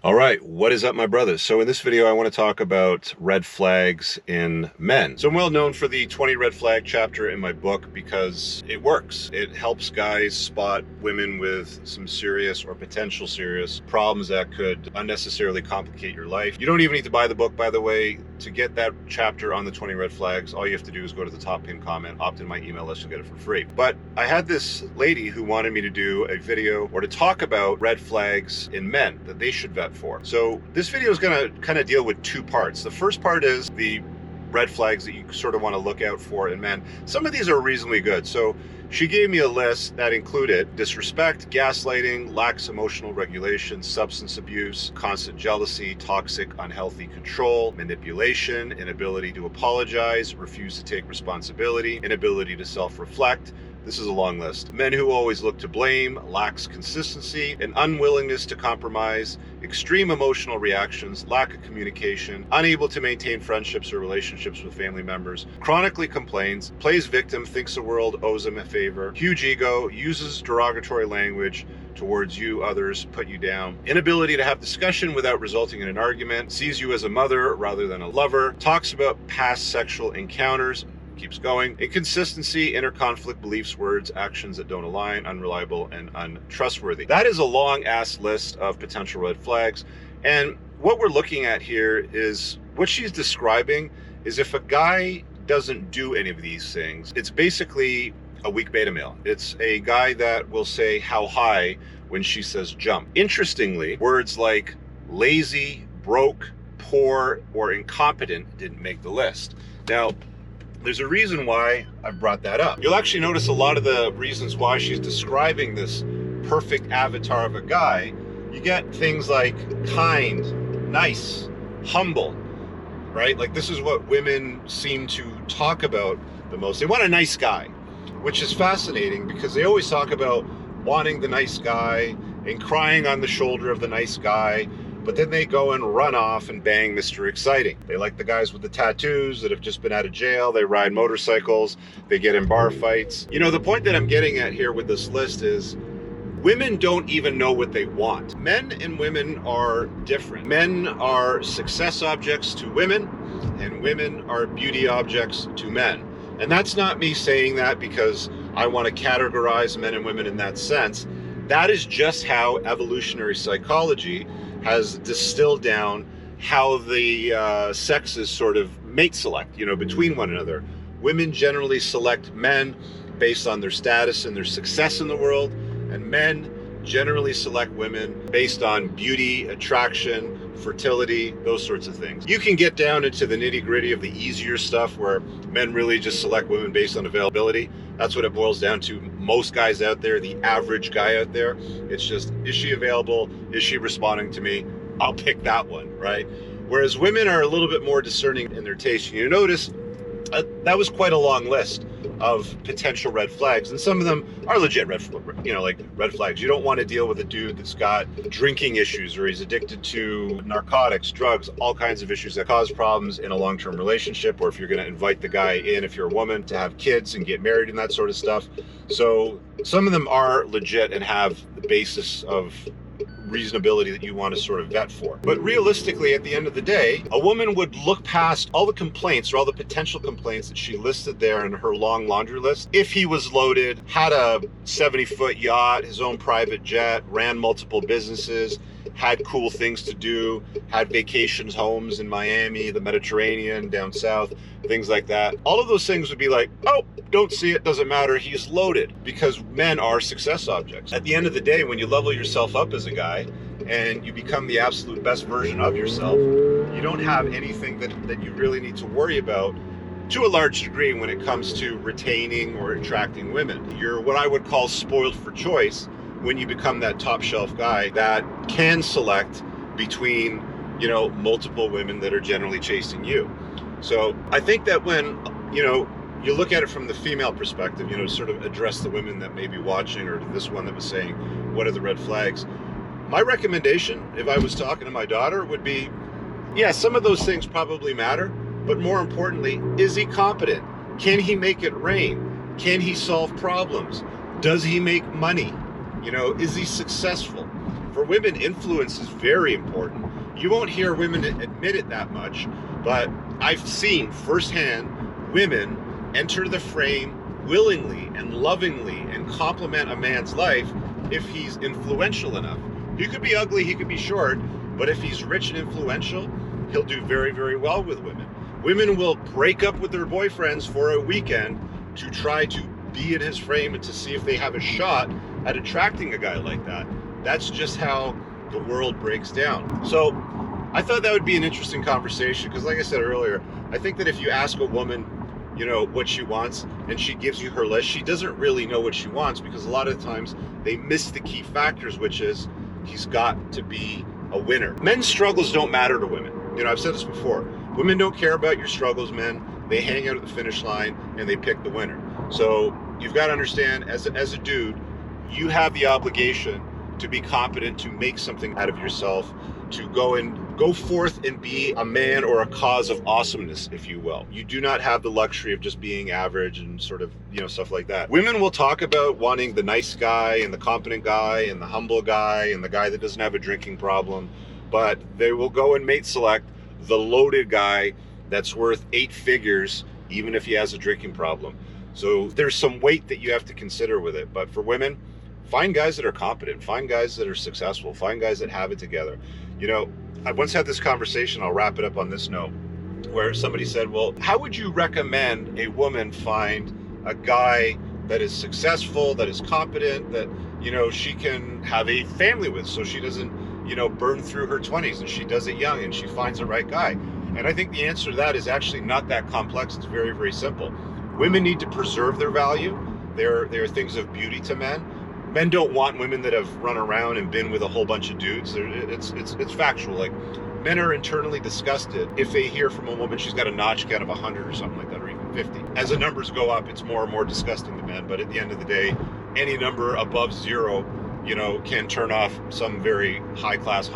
All right, what is up, my brothers? So in this video, I want to talk about red flags in men. So I'm well known for the 20 red flag chapter in my book because it works. It helps guys spot women with some serious or potential serious problems that could unnecessarily complicate your life. You don't even need to buy the book, by the way. To get that chapter on the 20 red flags, all you have to do is go to the top pinned comment, opt in my email list, you'll get it for free. But I had this lady who wanted me to do a video or to talk about red flags in men that they should vet for. So this video is going to kind of deal with two parts. The first part is the red flags that you sort of want to look out for in men. Some of these are reasonably good. So she gave me a list that included disrespect, gaslighting, lax emotional regulation, substance abuse, constant jealousy, toxic, unhealthy control, manipulation, inability to apologize, refuse to take responsibility, inability to self-reflect. This is a long list. Men who always look to blame, lacks consistency, an unwillingness to compromise, extreme emotional reactions, lack of communication, unable to maintain friendships or relationships with family members, chronically complains, plays victim, thinks the world owes him a favor, huge ego, uses derogatory language towards you, others, put you down, inability to have discussion without resulting in an argument, sees you as a mother rather than a lover, talks about past sexual encounters, keeps going. Inconsistency, inner conflict, beliefs, words, actions that don't align, unreliable, and untrustworthy. That is a long ass list of potential red flags. And what we're looking at here is what she's describing is if a guy doesn't do any of these things, it's basically a weak beta male. It's a guy that will say how high when she says jump. Interestingly, words like lazy, broke, poor, or incompetent didn't make the list. Now, there's a reason why I've brought that up. You'll actually notice a lot of the reasons why she's describing this perfect avatar of a guy. You get things like kind, nice, humble, right? Like this is what women seem to talk about the most. They want a nice guy, which is fascinating because they always talk about wanting the nice guy and crying on the shoulder of the nice guy. But then they go and run off and bang Mr. Exciting. They like the guys with the tattoos that have just been out of jail. They ride motorcycles. They get in bar fights. You know, the point that I'm getting at here with this list is women don't even know what they want. Men and women are different. Men are success objects to women, and women are beauty objects to men. And that's not me saying that because I want to categorize men and women in that sense. That is just how evolutionary psychology has distilled down how the sexes sort of mate select, you know, between one another. Women generally select men based on their status and their success in the world, and men generally select women based on beauty, attraction, fertility, those sorts of things. You can get down into the nitty-gritty of the easier stuff where men really just select women based on availability. That's what it boils down to. Most guys out there, the average guy out there, it's just, is she available? Is she responding to me? I'll pick that one, right? Whereas women are a little bit more discerning in their taste. You notice that was quite a long list of potential red flags, and some of them are legit red flags. You don't want to deal with a dude that's got drinking issues, or he's addicted to narcotics, drugs, all kinds of issues that cause problems in a long-term relationship, or if you're going to invite the guy in, if you're a woman, to have kids and get married and that sort of stuff. So some of them are legit and have the basis of reasonability that you want to sort of vet for. But realistically, at the end of the day, a woman would look past all the complaints or all the potential complaints that she listed there in her long laundry list. If he was loaded, had a 70-foot yacht, his own private jet, ran multiple businesses, had cool things to do, had vacations, homes in Miami, the Mediterranean, down south, things like that. All of those things would be like, oh, don't see it, doesn't matter, he's loaded, because men are success objects. At the end of the day, when you level yourself up as a guy and you become the absolute best version of yourself, you don't have anything that you really need to worry about to a large degree when it comes to retaining or attracting women. You're what I would call spoiled for choice when you become that top shelf guy that can select between, you know, multiple women that are generally chasing you. So I think that when, you know, you look at it from the female perspective, you know, sort of address the women that may be watching, or this one that was saying, what are the red flags? My recommendation, if I was talking to my daughter, would be, yeah, some of those things probably matter, but more importantly, is he competent? Can he make it rain? Can he solve problems? Does he make money? You know, is he successful? For women, influence is very important. You won't hear women admit it that much, but I've seen firsthand women enter the frame willingly and lovingly and compliment a man's life if he's influential enough. He could be ugly, he could be short, but if he's rich and influential, he'll do very, very well with women. Women will break up with their boyfriends for a weekend to try to be in his frame and to see if they have a shot at attracting a guy like that. That's just how the world breaks down. So I thought that would be an interesting conversation because, like I said earlier, I think that if you ask a woman, you know, what she wants and she gives you her list, she doesn't really know what she wants because a lot of times they miss the key factors, which is he's got to be a winner. Men's struggles don't matter to women. You know, I've said this before. Women don't care about your struggles, men. They hang out at the finish line and they pick the winner. So you've got to understand, as a dude, you have the obligation to be competent, to make something out of yourself, to go forth and be a man or a cause of awesomeness, if you will. You do not have the luxury of just being average and sort of, you know, stuff like that. Women will talk about wanting the nice guy and the competent guy and the humble guy and the guy that doesn't have a drinking problem, but they will go and mate select the loaded guy that's worth 8 figures, even if he has a drinking problem. So there's some weight that you have to consider with it. But for women, find guys that are competent, find guys that are successful, find guys that have it together. You know, I once had this conversation, I'll wrap it up on this note, where somebody said, well, how would you recommend a woman find a guy that is successful, that is competent, that, you know, she can have a family with, so she doesn't, you know, burn through her 20s and she does it young and she finds the right guy? And I think the answer to that is actually not that complex. It's very, very simple. Women need to preserve their value. There are things of beauty to men. Men don't want women that have run around and been with a whole bunch of dudes. It's factual. Like, men are internally disgusted if they hear from a woman she's got a notch count of 100 or something like that, or even 50. As the numbers go up, it's more and more disgusting to men. But at the end of the day, any number above 0, you know, can turn off some very high class,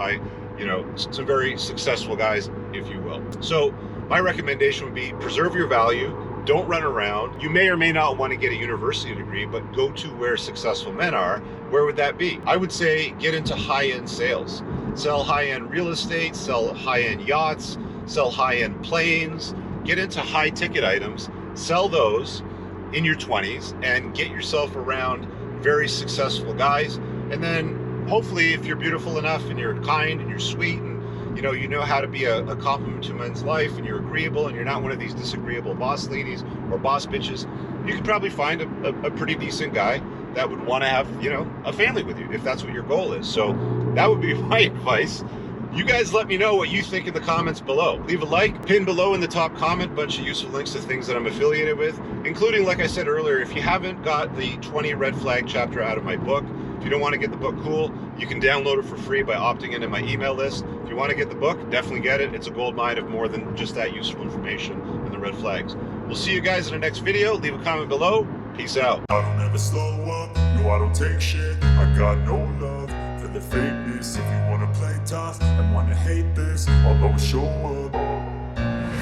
you know, some very successful guys, if you will. So my recommendation would be preserve your value. Don't run around. You may or may not want to get a university degree, but go to where successful men are. Where would that be? I would say get into high-end sales. Sell high-end real estate, sell high-end yachts, sell high-end planes, get into high-ticket items, sell those in your 20s and get yourself around very successful guys. And then hopefully if you're beautiful enough and you're kind and you're sweet and you know how to be a compliment to men's life and you're agreeable and you're not one of these disagreeable boss ladies or boss bitches, you could probably find a pretty decent guy that would want to have, you know, a family with you if that's what your goal is. So that would be my advice. You guys let me know what you think in the comments below. Leave a like, pin below in the top comment, bunch of useful links to things that I'm affiliated with, including, like I said earlier, if you haven't got the 20 red flag chapter out of my book, if you don't want to get the book, cool, you can download it for free by opting into my email list. If you want to get the book, definitely get it. It's a gold mine of more than just that useful information and the red flags. We'll see you guys in the next video. Leave a comment below. Peace out. I don't ever slow up, no I don't take shit. I got no love for the fakeness. If you wanna play tough and wanna hate this, I'll always show up.